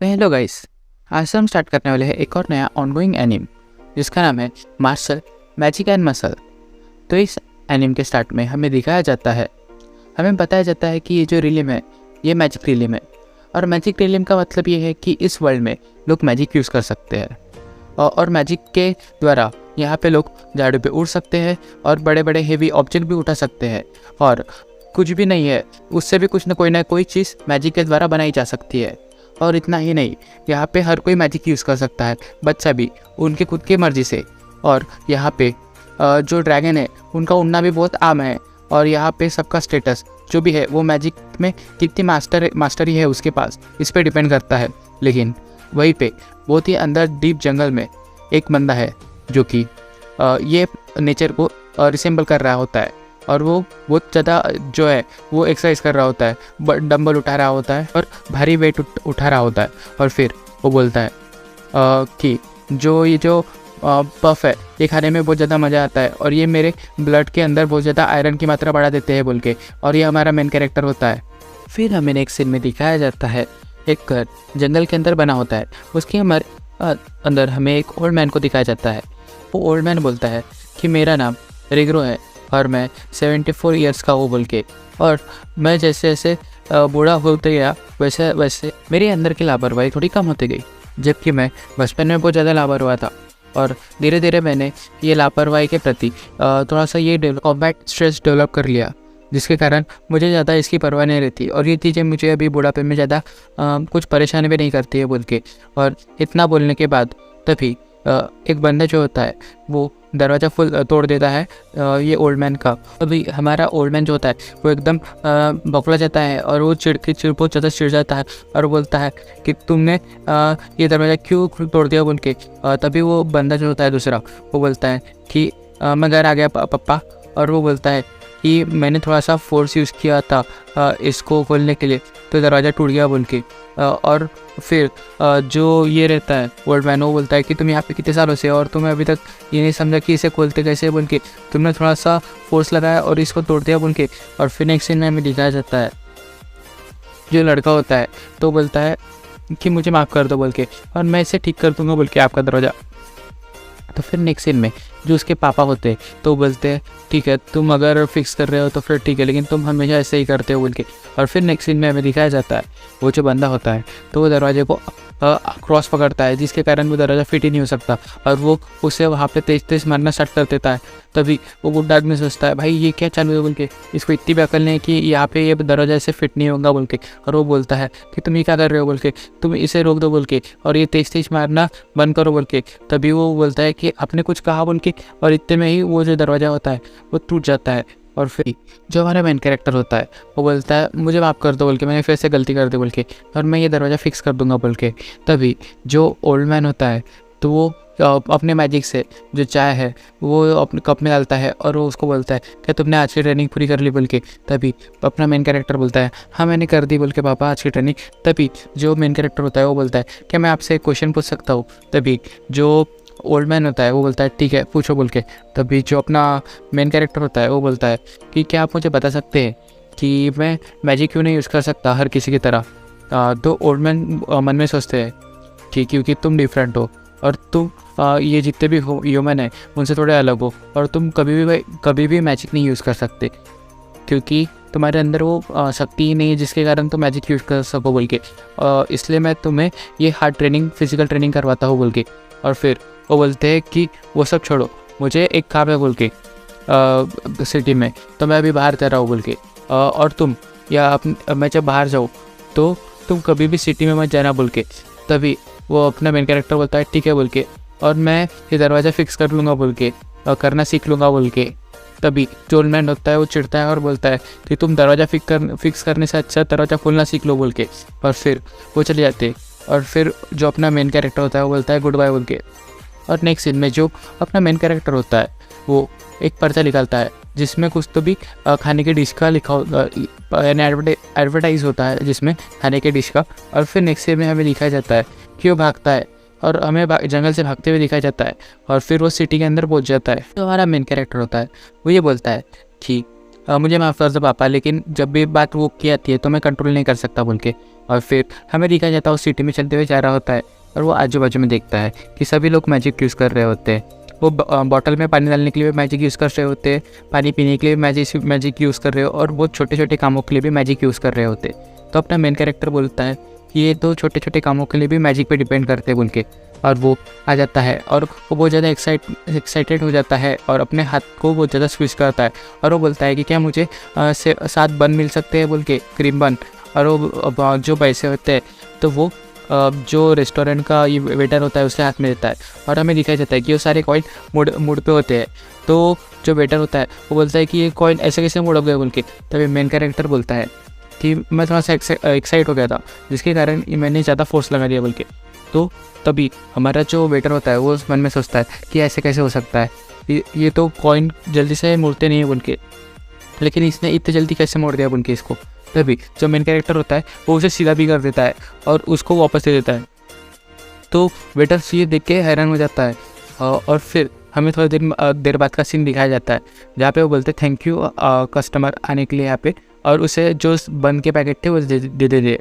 तो hello guys, आज हम स्टार्ट करने वाले हैं एक और नया ऑनगोइंग एनिम जिसका नाम है मार्शल मैजिक एंड मसल। तो इस एनिम के स्टार्ट में हमें बताया जाता है कि ये जो रिलिम है ये मैजिक रिलिम है। और मैजिक रिलिम का मतलब ये है कि इस वर्ल्ड में लोग मैजिक यूज़ कर सकते हैं और मैजिक के द्वारा यहाँ पे लोग झाड़ू पे उड़ सकते हैं और बड़े बड़े हेवी ऑब्जेक्ट भी उठा सकते हैं। और कुछ भी नहीं है, उससे भी कुछ ना कोई चीज़ मैजिक के द्वारा बनाई जा सकती है। और इतना ही नहीं, यहाँ पे हर कोई मैजिक यूज़ कर सकता है, बच्चा भी, उनके खुद की मर्ज़ी से। और यहाँ पे जो ड्रैगन है उनका उड़ना भी बहुत आम है। और यहाँ पे सबका स्टेटस जो भी है वो मैजिक में कितनी मास्टरी है उसके पास, इस पे डिपेंड करता है। लेकिन वहीं पे बहुत ही अंदर डीप जंगल में एक बंदा है जो कि ये नेचर को रिसेंबल कर रहा होता है। और वो बहुत ज़्यादा जो है वो एक्सरसाइज कर रहा होता है, डंबल उठा रहा होता है और भारी वेट उठा रहा होता है। और फिर वो बोलता है कि ये जो पफ है ये खाने में बहुत ज़्यादा मज़ा आता है और ये मेरे ब्लड के अंदर बहुत ज़्यादा आयरन की मात्रा बढ़ा देते हैं बोल के। और ये हमारा मेन कैरेक्टर होता है। फिर हमें एक सीन में दिखाया जाता है एक घर जंगल के अंदर बना होता है, उसके अंदर हमें एक ओल्ड मैन को दिखाया जाता है। वो ओल्ड मैन बोलता है कि मेरा नाम रिग्रो है और मैं 74 ईयर्स का हूँ बोल के। और मैं जैसे जैसे बूढ़ा होते गया वैसे वैसे मेरे अंदर की लापरवाही थोड़ी कम होती गई। जबकि मैं बचपन में बहुत ज़्यादा लापरवाह था और धीरे धीरे मैंने ये लापरवाही के प्रति थोड़ा सा ये कॉम्बैट स्ट्रेस डेवलप कर लिया, जिसके कारण मुझे ज़्यादा इसकी परवाह नहीं रहती। और ये चीज़ें मुझे अभी बुढ़ापे में ज़्यादा कुछ परेशानी भी नहीं करती है बोल के। और इतना बोलने के बाद तभी एक बंदा जो होता है वो दरवाज़ा फुल तोड़ देता है ये ओल्ड मैन का। अभी हमारा ओल्ड मैन जो होता है वो एकदम बौखला जाता है और वो बहुत ज़्यादा चिढ़ जाता है और बोलता है कि तुमने ये दरवाज़ा क्यों तोड़ दिया बोल के। तभी वो बंदा जो होता है दूसरा वो बोलता है कि मैं घर आ गया पापा। और वो बोलता है कि मैंने थोड़ा सा फोर्स यूज़ किया था इसको खोलने के लिए तो दरवाज़ा टूट गया बोल के। और फिर जो ये रहता है ओल्ड मैन वो बोलता है कि तुम यहाँ पे कितने सालों से और तुम्हें अभी तक ये नहीं समझा कि इसे खोलते कैसे बोल के, तुमने थोड़ा सा फोर्स लगाया और इसको तोड़ दिया बोल के। और फिर नेक्स्ट सीन में हमें दिखाया जाता है जो लड़का होता है तो बोलता है कि मुझे माफ़ कर दो बोल के और मैं इसे ठीक कर दूँगा बोल के आपका दरवाज़ा। तो फिर नेक्स्ट सीन में जो उसके पापा होते हैं तो बोलते हैं ठीक है तुम अगर फिक्स कर रहे हो तो फिर ठीक है, लेकिन तुम हमेशा ऐसे ही करते हो बोल के। और फिर नेक्स्ट सीन में हमें दिखाया जाता है वो जो बंदा होता है तो वो दरवाजे को क्रॉस पकड़ता है, जिसके कारण वो दरवाज़ा फिट ही नहीं हो सकता और वो उसे वहाँ पे तेज तेज मारना स्टार्ट कर देता है। तभी वो बुढ़ा आदमी सोचता है भाई ये क्या चालू है बोल के, इसको इतनी भी अकल नहीं कि यहाँ पे ये दरवाजा ऐसे फिट नहीं होगा बोल के। और वो बोलता है कि तुम ये क्या कर रहे हो बोल के, तुम इसे रोक दो बोल के और ये तेज तेज मारना बंद करो बोल के। तभी वो बोलता है कि आपने कुछ कहा बोल के और इतने में ही वो जो दरवाज़ा होता है वो टूट जाता है। और फिर जो हमारा मेन कैरेक्टर होता है वो बोलता है मुझे माफ़ कर दो बोल के, मैंने फिर से गलती कर दी बोल के और मैं ये दरवाज़ा फिक्स कर दूंगा बोल के। तभी जो ओल्ड मैन होता है तो वो अपने मैजिक से जो चाय है वो अपने कप में डालता है और वो उसको बोलता है क्या तुमने आज की ट्रेनिंग पूरी कर ली बोल के। तभी अपना मेन कैरेक्टर बोलता है हाँ मैंने कर दी बोल के पापा आज की ट्रेनिंग। तभी जो मेन कैरेक्टर होता है वो बोलता है क्या मैं आपसे एक क्वेश्चन पूछ सकता हूँ। तभी जो ओल्ड मैन होता है वो बोलता है ठीक है पूछो बोल के। तभी जो अपना मेन कैरेक्टर होता है वो बोलता है कि क्या आप मुझे बता सकते हैं कि मैं मैजिक क्यों नहीं यूज़ कर सकता हर किसी की तरह। तो ओल्ड मैन मन में सोचते हैं कि क्योंकि तुम डिफरेंट हो और तुम ये जितने भी ह्यूमन है उनसे थोड़े अलग हो और तुम कभी भी मैजिक नहीं यूज़ कर सकते क्योंकि तुम्हारे अंदर वो शक्ति ही नहीं है जिसके कारण तुम मैजिक यूज़ कर सको बोल के। इसलिए मैं तुम्हें ये हार्ड ट्रेनिंग फिजिकल ट्रेनिंग करवाता हूँ बोल के। और फिर वो बोलते हैं कि वो सब छोड़ो, मुझे एक काम है बोल के सिटी में, तो मैं अभी बाहर जा रहा हूँ बोल के। और तुम मैं जब बाहर जाऊँ तो तुम कभी भी सिटी में मत जाना बोल के। तभी वो अपना मेन कैरेक्टर बोलता है ठीक है बोल के और मैं ये दरवाज़ा फिक्स कर लूँगा बोल के और करना सीख लूँगा बोल के। तभी जो ओल्ड मैन होता है वो चिढ़ता है और बोलता है कि तुम दरवाज़ा फिक्स करने से अच्छा दरवाज़ा खोलना सीख लो बोल के। और फिर वो चले जाते और फिर जो अपना मेन कैरेक्टर होता है वो बोलता है गुड बाय बोल के। और नेक्स्ट सीन में जो अपना मेन कैरेक्टर होता है वो एक पर्चा निकालता है जिसमें कुछ तो भी खाने के डिश का लिखा यानी एडवर्टाइज होता है जिसमें खाने के डिश का। और फिर नेक्स्ट सीन में हमें दिखाया जाता है कि वो भागता है और हमें जंगल से भागते हुए दिखाया जाता है और फिर वो सिटी के अंदर पहुंच जाता है। तो हमारा मेन कैरेक्टर होता है वो ये बोलता है कि मुझे माफ़ कर दो पापा, लेकिन जब भी बात वो की आती है तो मैं कंट्रोल नहीं कर सकता बोल के। और फिर हमें दिखा जाता है वो सिटी में चलते हुए जा रहा होता है और वो आजू बाजू में देखता है कि सभी लोग मैजिक यूज़ कर रहे होते हैं। वो बॉटल में पानी डालने के लिए भी मैजिक यूज़ कर रहे होते हैं, पानी पीने के लिए मैजिक यूज़ कर रहे हो, और वो छोटे छोटे कामों के लिए भी मैजिक यूज़ कर रहे होते। तो अपना मेन कैरेक्टर बोलता है कि ये तो छोटे छोटे कामों के लिए भी मैजिक पे डिपेंड करते हैं बोल के। और वो आ जाता है और वो बहुत ज़्यादा एक्साइटेड हो जाता है और अपने हाथ को बहुत ज़्यादा स्विच करता है और वो बोलता है कि क्या मुझे 7 बन मिल सकते हैं बोल के, क्रीम बन। और वो जो पैसे होते हैं तो वो जो रेस्टोरेंट का ये वेटर होता है उसके हाथ में देता है और हमें दिखाया जाता है कि वो सारे कॉइन मुड़ पे होते हैं। तो जो वेटर होता है वो बोलता है कि ये कॉइन ऐसे कैसे मुड़ गए बोल के। तभी मेन कैरेक्टर बोलता है कि मैं थोड़ा सा एक्साइट हो गया था जिसके कारण मैंने ज़्यादा फोर्स लगा दिया बोल के। तो तभी हमारा जो वेटर होता है वो उस मन में सोचता है कि ऐसे कैसे हो सकता है, ये तो कॉइन जल्दी से मुड़ते नहीं है बोल के, लेकिन इसने इतने जल्दी कैसे मोड़ दिया बोल के इसको। तभी जो मेन कैरेक्टर होता है वो उसे सीधा भी कर देता है और उसको वापस दे देता है। तो वेटर ये देख के हैरान हो जाता है और फिर हमें थोड़ी देर बाद का सीन दिखाया जाता है जहाँ पे वो बोलते हैं थैंक यू कस्टमर आने के लिए यहाँ पे, और उसे जो बन के पैकेट थे वो दे दे।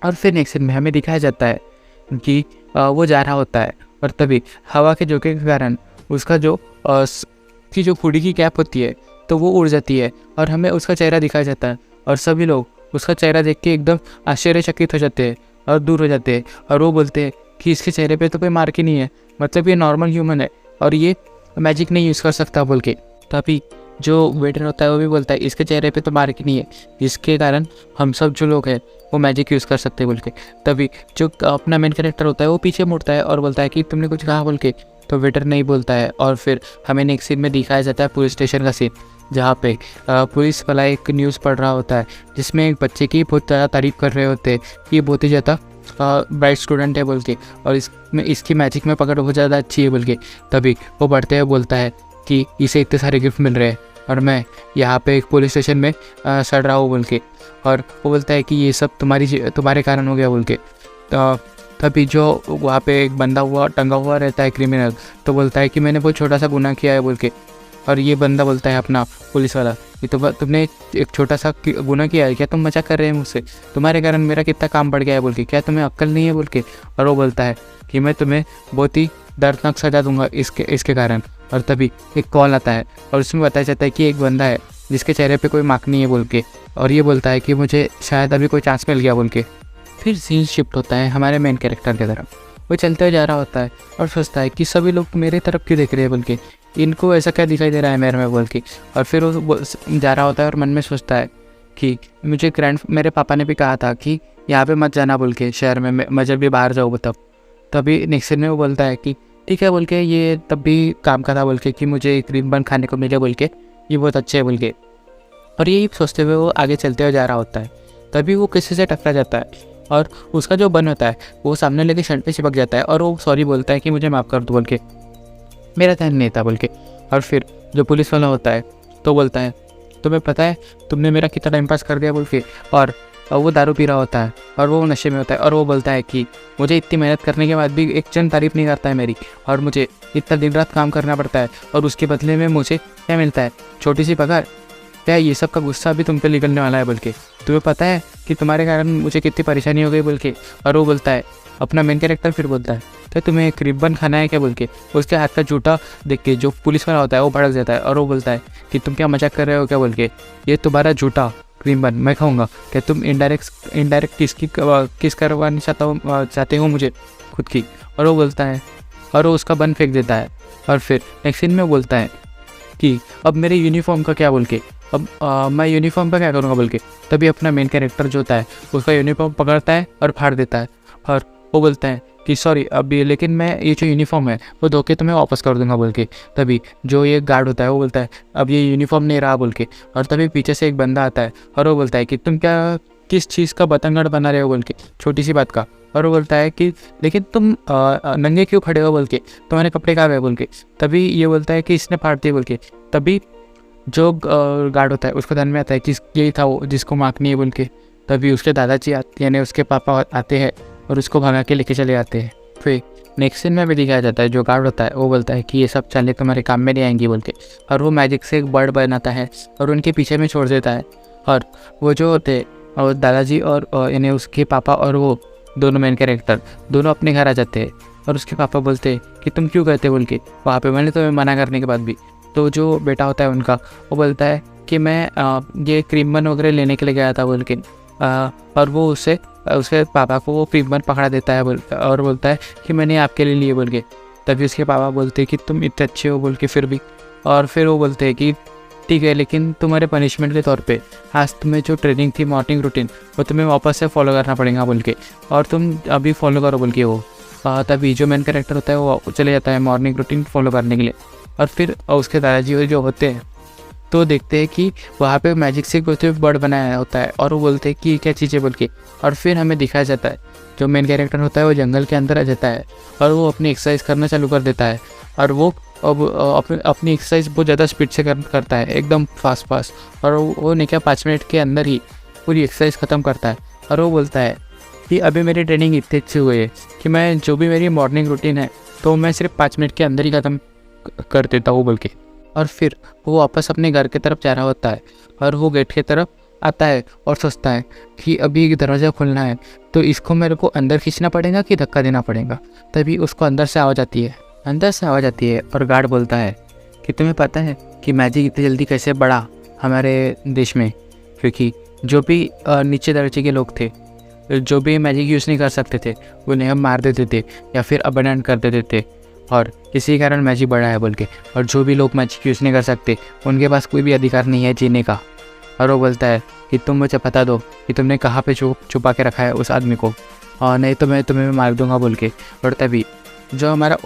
और फिर नेक्स्ट सीन में हमें दिखाया जाता है कि वो जा रहा होता है और तभी हवा के झोंके के कारण उसका जो की जो हुडी की कैप होती है तो वो उड़ जाती है और हमें उसका चेहरा दिखाया जाता है और सभी लोग उसका चेहरा देख के एकदम आश्चर्यचकित हो जाते हैं और दूर हो जाते हैं और वो बोलते हैं कि इसके चेहरे पे तो कोई मार्क ही नहीं है, मतलब ये नॉर्मल ह्यूमन है और ये मैजिक नहीं यूज़ कर सकता बोल के। तभी जो वेटर होता है वो भी बोलता है इसके चेहरे पे तो मार्क ही नहीं है, जिसके कारण हम सब जो लोग हैं वो मैजिक यूज़ कर सकते हैं बोल के। तभी जो अपना मेन कैरेक्टर होता है वो पीछे मुड़ता है और बोलता है कि तुमने कुछ कहा बोल के। तो वेटर नहीं बोलता है और फिर हमें नेक्स्ट सीन में दिखाया जाता है पुलिस स्टेशन का सीन जहाँ पे पुलिस वाला एक न्यूज़ पढ़ रहा होता है जिसमें एक बच्चे की बहुत ज़्यादा तारीफ़ कर रहे होते हैं कि ये बहुत ही ज़्यादा ब्राइट स्टूडेंट है बोल के और इसकी मैजिक में पकड़ बहुत ज़्यादा अच्छी है बोल के। तभी वो पढ़ते हुए बोलता है कि इसे इतने सारे गिफ्ट मिल रहे हैं और मैं यहाँ पे एक पुलिस स्टेशन में सड़ रहा हूँ बोल के। और वो बोलता है कि ये सब तुम्हारे कारण हो गया बोल के। तभी जो वहाँ पे एक बंदा टंगा हुआ रहता है क्रिमिनल, तो बोलता है कि मैंने बहुत छोटा सा गुनाह किया है बोल के। और ये बंदा बोलता है अपना पुलिस वाला कि तुमने एक छोटा सा गुनाह किया है क्या, तुम मजाक कर रहे हैं मुझसे, तुम्हारे कारण मेरा कितना काम बढ़ गया है बोल के, क्या तुम्हें अक्ल नहीं है बोल के। और वो बोलता है कि मैं तुम्हें बहुत ही दर्दनाक सजा दूंगा इसके कारण। और तभी एक कॉल आता है और उसमें बताया जाता है कि एक बंदा है जिसके चेहरे पे कोई मार्क नहीं है बोल के, और ये बोलता है कि मुझे शायद अभी कोई चांस मिल गया बोल के। फिर सीन शिफ्ट होता है हमारे मेन कैरेक्टर की तरफ। वो चलते हुए जा रहा होता है और सोचता है कि सभी लोग मेरे तरफ क्यों देख रहे हैं बोल के, इनको ऐसा क्या दिखाई दे रहा है मेरे में बोल के। और फिर वो जा रहा होता है और मन में सोचता है कि मुझे मेरे पापा ने भी कहा था कि यहाँ पे मत जाना बोल के, शहर में मैं जब भी बाहर जाऊँ तभी नेक्स्ट सीन में वो बोलता है कि ठीक है बोल के, ये तब भी काम का था बोल के कि मुझे क्रीम बन खाने को मिले बोल के, ये बहुत अच्छे है बोल के। और यही सोचते हुए वो आगे चलते हुए जा रहा होता है। तभी वो किसी से टकरा जाता है और उसका जो बन होता है वो सामने लगे शर्ट पे चिपक जाता है और वो सॉरी बोलता है कि मुझे माफ़ कर दो बोल के, मेरा ध्यान नहीं था बोल के। और फिर जो पुलिस वाला होता है तो बोलता है तुम्हें पता है तुमने मेरा कितना टाइम पास कर दिया बोल के। और वो दारू पी रहा होता है और वो नशे में होता है और वो बोलता है कि मुझे इतनी मेहनत करने के बाद भी एक जन तारीफ़ नहीं करता है मेरी, और मुझे इतना दिन रात काम करना पड़ता है और उसके बदले में मुझे क्या मिलता है, छोटी सी पगार। क्या ये सब का गुस्सा भी तुम पे निकलने वाला है बोल के, तुम्हें पता है कि तुम्हारे कारण मुझे कितनी परेशानी हो गई बोल के। और वो बोलता है अपना मेन कैरेक्टर फिर बोलता है तो तुम्हें एक रिबन खाना है क्या बोल के। उसके हाथ का जूता देख के जो पुलिस वाला होता है वो भड़क जाता है और वो बोलता है कि तुम क्या मजाक कर रहे हो क्या बोल के, ये तुम्हारा जूता क्रीम बन मैं खाऊंगा क्या, तुम इनडायरेक्ट किस करवानी चाहते हो मुझे खुद की। और वो बोलता है और वो उसका बन फेंक देता है। और फिर नेक्स्ट सीन में बोलता है कि अब मेरे यूनिफॉर्म का क्या बोल के, अब मैं यूनिफॉर्म का क्या करूँगा बोल के। तभी अपना मेन कैरेक्टर जो होता है उसका यूनिफॉर्म पकड़ता है और फाड़ देता है और वो बोलता है कि सॉरी अभी, लेकिन मैं ये जो यूनिफॉर्म है वो धो के तुम्हें वापस कर दूंगा बोल के। तभी जो ये गार्ड होता है वो बोलता है अब ये यूनिफॉर्म नहीं रहा बोल के। और तभी पीछे से एक बंदा आता है और वो बोलता है कि तुम क्या किस चीज़ का बतंगड़ बना रहे हो बोल के, छोटी सी बात का। और वो बोलता है कि लेकिन तुम नंगे क्यों खड़े हो बोल के, तुम्हारे कपड़े कहाँ गए बोल के। तभी ये बोलता है कि इसने फाड़ दिए बोल के। तभी जो गार्ड होता है उसको ध्यान में आता है कि यही था वो जिसको मार्क नहीं है बोल के। तभी उसके दादाजी यानी उसके पापा आते हैं और उसको भगा के लेके चले आते हैं। फिर नेक्स्ट सीन में भी दिखाया जाता है, जो गार्ड होता है वो बोलता है कि ये सब चालें तुम्हारे काम में नहीं आएंगी बोल के, और वो मैजिक से एक बर्ड बनाता है और उनके पीछे में छोड़ देता है। और वो जो होते और दादाजी और यानी उसके पापा और वो दोनों मेन कैरेक्टर दोनों अपने घर आ जाते हैं। और उसके पापा बोलते हैं कि तुम क्यों कहते बोल के वहाँ पे, मैंने तुम्हें मना करने के बाद भी। तो जो बेटा होता है उनका वो बोलता है कि मैं ये क्रीम बन वगैरह लेने के लिए गया था बोल के, और वो उसके पापा को वो क्रीम बन पकड़ा देता है और बोलता है कि मैंने आपके लिए बोल के। तभी उसके पापा बोलते हैं कि तुम इतने अच्छे हो बोल के फिर भी, और फिर वो बोलते हैं कि ठीक है, लेकिन तुम्हारे पनिशमेंट के तौर पे आज तुम्हें जो ट्रेनिंग थी मॉर्निंग रूटीन वो तुम्हें वापस से फॉलो करना पड़ेगा बोल के, और तुम अभी फॉलो करो बोल के। वो तभी जो मेन कैरेक्टर होता है वो चले जाता है मॉर्निंग रूटीन फॉलो करने के लिए। और फिर उसके दादाजी जो होते हैं तो देखते हैं कि वहाँ पे मैजिक से कुछ बर्ड बनाया होता है, और वो बोलते हैं कि क्या चीज़ें बोल के। और फिर हमें दिखाया जाता है जो मेन कैरेक्टर होता है वो जंगल के अंदर आ जाता है और वो अपनी एक्सरसाइज करना चालू कर देता है। और वो अब अपनी एक्सरसाइज बहुत ज़्यादा स्पीड से करता है, एकदम फास्ट, और वो नहीं क्या 5 मिनट के अंदर ही पूरी एक्सरसाइज ख़त्म करता है। और वो बोलता है कि अभी मेरी ट्रेनिंग इतनी अच्छी हुई है कि मैं जो भी मेरी मॉर्निंग रूटीन है तो मैं सिर्फ 5 मिनट के अंदर ही ख़त्म कर देता हूँ बोल के। और फिर वो वापस अपने घर की तरफ जा रहा होता है और वो गेट की तरफ आता है और सोचता है कि अभी दरवाज़ा खुलना है तो इसको मेरे को अंदर खींचना पड़ेगा कि धक्का देना पड़ेगा। तभी उसको अंदर से आवाज़ आती है और गार्ड बोलता है कि तुम्हें पता है कि मैजिक इतनी जल्दी कैसे बढ़ा हमारे देश में, क्योंकि जो भी नीचे दर्जे के लोग थे, जो भी मैजिक यूज़ नहीं कर सकते थे उन्हें हम मार देते थे या फिर अबंडन कर देते थे, और इसी कारण मैजिक बढ़ा है बोल के। और जो भी लोग मैजिक यूज़ नहीं कर सकते उनके पास कोई भी अधिकार नहीं है जीने का। और वो बोलता है कि तुम मुझे बता दो कि तुमने कहाँ पे छुपा के रखा है उस आदमी को, और नहीं तो मैं तुम्हें मार दूंगा बोल के। और तभी जो हमारा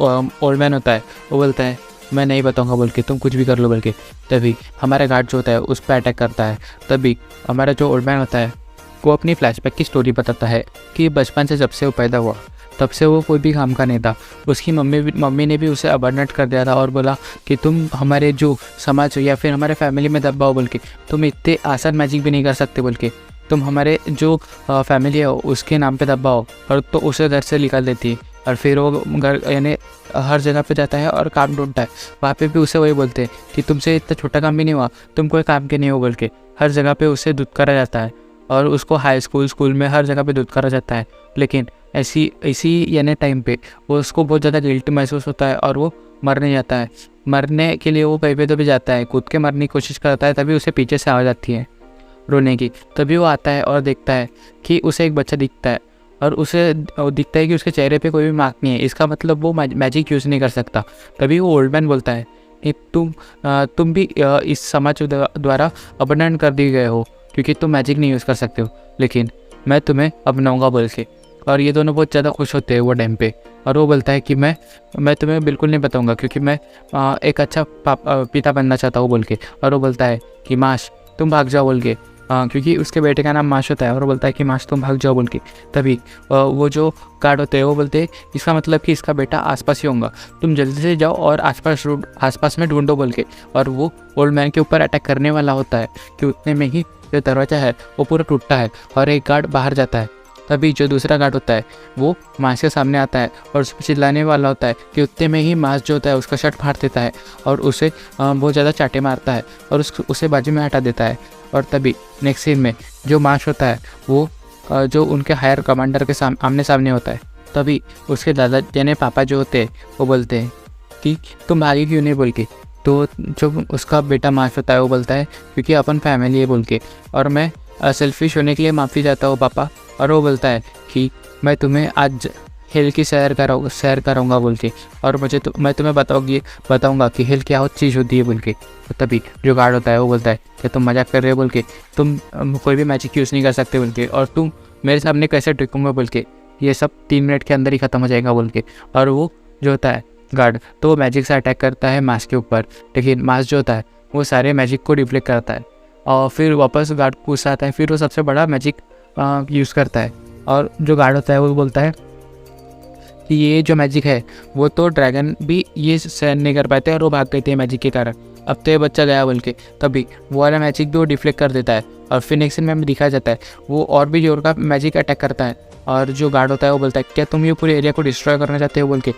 ओल्ड मैन होता है वो बोलता है मैं नहीं बताऊंगा बोल के, तुम कुछ भी कर लो बोल के। तभी हमारा गार्ड जो होता है उस पर अटैक करता है। तभी हमारा जो ओल्ड मैन होता है वो अपनी फ्लैशबैक की स्टोरी बताता है कि बचपन से जब से वो पैदा हुआ तब से वो कोई भी काम का नहीं था। उसकी मम्मी ने भी उसे अबंडन कर दिया था और बोला कि तुम हमारे जो समाज या फिर हमारे फैमिली में दबाओ बोल के, तुम इतने आसान मैजिक भी नहीं कर सकते बोल के, तुम हमारे जो फैमिली है उसके नाम पे दबाओ। और तो उसे घर से निकाल देती है। और फिर वो घर यानी हर जगह पे जाता है और काम ढूंढता है। वहाँ पे भी उसे वही बोलते हैं कि तुमसे इतना छोटा काम भी नहीं हुआ, तुम कोई काम के नहीं हो बोल के। हर जगह पे उसे दुत्कारा जाता है और उसको हाई स्कूल में हर जगह पे दुत्कारा जाता है। लेकिन इसी यानी टाइम पे वो उसको बहुत ज़्यादा गिल्ट महसूस होता है और वो मरने जाता है। मरने के लिए वो कहीं पे तो भी जाता है, कूद के मरने की कोशिश करता है। तभी उसे पीछे से आवाज़ आती है रोने की। तभी वो आता है और देखता है कि उसे एक बच्चा दिखता है और उसे दिखता है कि उसके चेहरे पे कोई भी मार्क नहीं है, इसका मतलब वो मैजिक यूज़ नहीं कर सकता। तभी वो ओल्ड मैन बोलता है कि तुम भी इस समाज द्वारा अबंडन कर दिए गए हो क्योंकि तुम मैजिक नहीं यूज़ कर सकते हो, लेकिन मैं तुम्हें अपनाऊंगा बोल के। और ये दोनों बहुत ज़्यादा खुश होते हैं वो टाइम पे। और वो बोलता है कि मैं तुम्हें बिल्कुल नहीं बताऊंगा क्योंकि मैं एक अच्छा पिता बनना चाहता हूँ बोल के। और वो बोलता है कि माश तुम भाग जाओ बोल के, क्योंकि उसके बेटे का नाम माश होता है। और वो बोलता है कि माश तुम भाग जाओ बोल के। तभी वो जो गार्ड होते हैं वो बोलते हैं इसका मतलब कि इसका बेटा आसपास ही होगा, तुम जल्दी से जाओ और आसपास में ढूंढो बोल के। और वो ओल्ड मैन के ऊपर अटैक करने वाला होता है कि उतने में ही जो दरवाज़ा है वो पूरा टूटता है और एक गार्ड बाहर जाता है। तभी जो दूसरा गार्ड होता है वो मास के सामने आता है और उस पर चिल्लाने वाला होता है कि उतने में ही मास जो होता है उसका शर्ट फाड़ देता है और उसे बहुत ज़्यादा चाटे मारता है और उसे बाजू में हटा देता है। और तभी नेक्स्ट सीन में जो मास होता है वो जो उनके हायर कमांडर के आमने सामने होता है। तभी उसके दादा यानी पापा जो होते हैं वो बोलते हैं कि तुम भागे क्यों नहीं बोल के। तो जो उसका बेटा मास होता है वो बोलता है क्योंकि अपन फैमिली है बोल के, और मैं सेल्फिश होने के लिए माफ़ी चाहता हूँ पापा। और वो बोलता है कि मैं तुम्हें आज हिल की सैर कराऊंगा बोल के, और मैं तुम्हें बताऊंगा कि हिल क्या चीज़ होती है बोल के। तो तभी जो गार्ड होता है वो बोलता है कि तुम मजाक कर रहे हो बोल के, तुम कोई भी मैजिक यूज़ नहीं कर सकते बोल के, और तुम मेरे सामने कैसे टिकूंगा बोल के, ये सब 3 मिनट के अंदर ही ख़त्म हो जाएगा बोल के। और वो जो होता है गार्ड तो वो मैजिक से अटैक करता है मास के ऊपर, लेकिन मास जो होता है वो सारे मैजिक को डिफ्लेक्ट करता है और फिर वापस गार्ड पूछ आता है। फिर वो सबसे बड़ा मैजिक यूज़ करता है और जो गार्ड होता है वो बोलता है कि ये जो मैजिक है वो तो ड्रैगन भी ये सहन नहीं कर पाते और वो भाग गए थे मैजिक के कारण, अब तो ये बच्चा गया बोल के। तभी वो वाला मैजिक भी वो डिफ्लेक्ट कर देता है और फिर नेक्स्ट सीन में हमें दिखाया जाता है वो और भी जोर का मैजिक अटैक करता है और जो गार्ड होता है वो बोलता है क्या तुम ये पूरे एरिया को डिस्ट्रॉय करना चाहते हो बोल के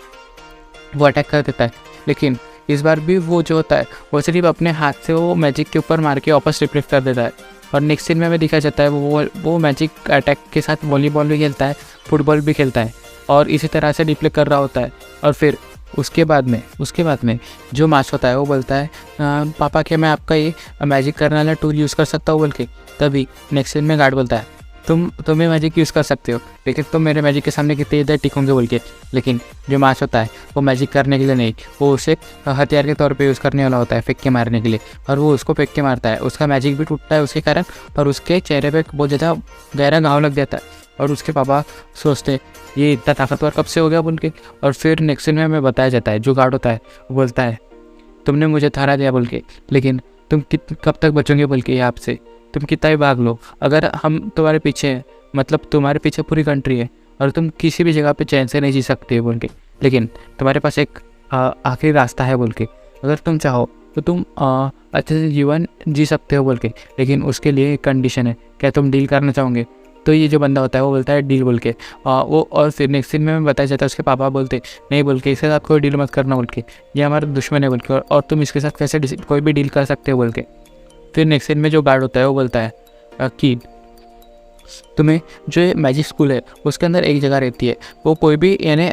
वो अटैक कर देता है। लेकिन इस बार भी वो जो होता है वो सिर्फ अपने हाथ से वो मैजिक के ऊपर मार के वापस रिफ्लेक्ट कर देता है। और नेक्स्ट सीन में हमें दिखाया जाता है वो मैजिक अटैक के साथ वॉलीबॉल भी खेलता है, फुटबॉल भी खेलता है और इसी तरह से डिप्ले कर रहा होता है। और फिर उसके बाद में जो मार्स होता है वो बोलता है पापा क्या मैं आपका ये मैजिक करने वाला टूल यूज़ कर सकता हूँ बोल के। तभी नेक्स्ट सीन में गार्ड बोलता है तुम्हें मैजिक यूज़ कर सकते हो लेकिन तुम मेरे मैजिक के सामने कितनी देर टिकोगे बोल के। लेकिन जो मार्स होता है वो मैजिक करने के लिए नहीं, वो उसे हथियार के तौर पे यूज़ करने वाला होता है, फेंक के मारने के लिए। और वो उसको फेंक के मारता है, उसका मैजिक भी टूटता है उसके कारण और उसके चेहरे पे बहुत ज़्यादा गहरा घाव लग जाता है। और उसके पापा सोचते ये इतना ताकतवर कब से हो गया बोल के। और फिर नेक्स्ट सीन में हमें बताया जाता है जो गार्ड होता है वो बोलता है तुमने मुझे हरा दिया बोल के, लेकिन तुम कब तक बचोगे बोल के यहाँ से, तुम कितना ही भाग लो, अगर हम तुम्हारे पीछे हैं मतलब तुम्हारे पीछे पूरी कंट्री है और तुम किसी भी जगह पे चैन से नहीं जी सकते बोल के। लेकिन तुम्हारे पास एक आखिरी रास्ता है बोल के, अगर तुम चाहो तो तुम अच्छे से जीवन जी सकते हो बोल के, लेकिन उसके लिए एक कंडीशन है, क्या तुम डील करना चाहोगे। तो ये जो बंदा होता है वो बोलता है डील बोल के वो। और फिर नेक्स्ट सीन में बताया जाता है उसके पापा बोलते नहीं बोल के, इसके साथ कोई डील मत करना बोल के, ये हमारा दुश्मन है बोल के और तुम इसके साथ कैसे कोई भी डील कर सकते हो बोल के। फिर नेक्स्ट सीन में जो गार्ड होता है वो बोलता है कि तुम्हें जो ये मैजिक स्कूल है उसके अंदर एक जगह रहती है, वो कोई भी यानी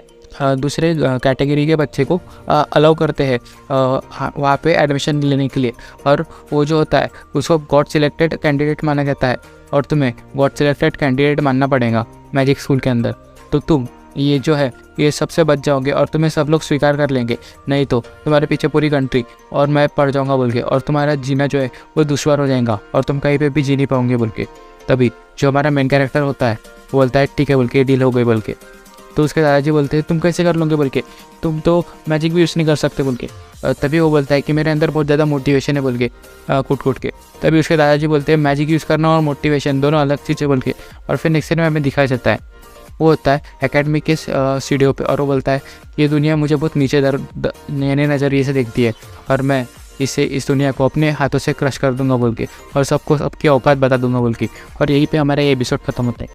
दूसरे कैटेगरी के बच्चे को अलाउ करते हैं वहाँ पे एडमिशन लेने के लिए। और वो जो होता है उसको गॉड सिलेक्टेड कैंडिडेट माना जाता है और तुम्हें गॉड सिलेक्टेड कैंडिडेट मानना पड़ेगा मैजिक स्कूल के अंदर। तो तुम ये जो है ये सबसे बच जाओगे और तुम्हें सब लोग स्वीकार कर लेंगे, नहीं तो तुम्हारे पीछे पूरी कंट्री और मैं पड़ जाऊंगा बोल के और तुम्हारा जीना जो है वो दुश्वार हो जाएगा और तुम कहीं पे भी जी नहीं पाओगे बोल के। तभी जो हमारा मेन कैरेक्टर होता है वो बोलता है ठीक है बोल के, डील हो गई बोल के। तो उसके दादाजी बोलते हैं तुम कैसे कर लोगे बोल के, तुम तो मैजिक भी यूज़ नहीं कर सकते बोल के। तभी वो बोलता है कि मेरे अंदर बहुत ज़्यादा मोटिवेशन है बोल के कूट के। तभी उसके दादाजी बोलते हैं मैजिक यूज़ करना और मोटिवेशन दोनों अलग चीज़ें बोल के। और फिर नेक्स्ट में हमें दिखाया जाता है वो होता है एकेडमी के सीढ़ियों पे और वो बोलता है ये दुनिया मुझे बहुत नीचे नए नज़रिए से देखती है और मैं इस दुनिया को अपने हाथों से क्रश कर दूंगा बोल के और सबको सबकी औकात बता दूंगा बोल के। और यहीं पे हमारा ये एपिसोड खत्म होता है।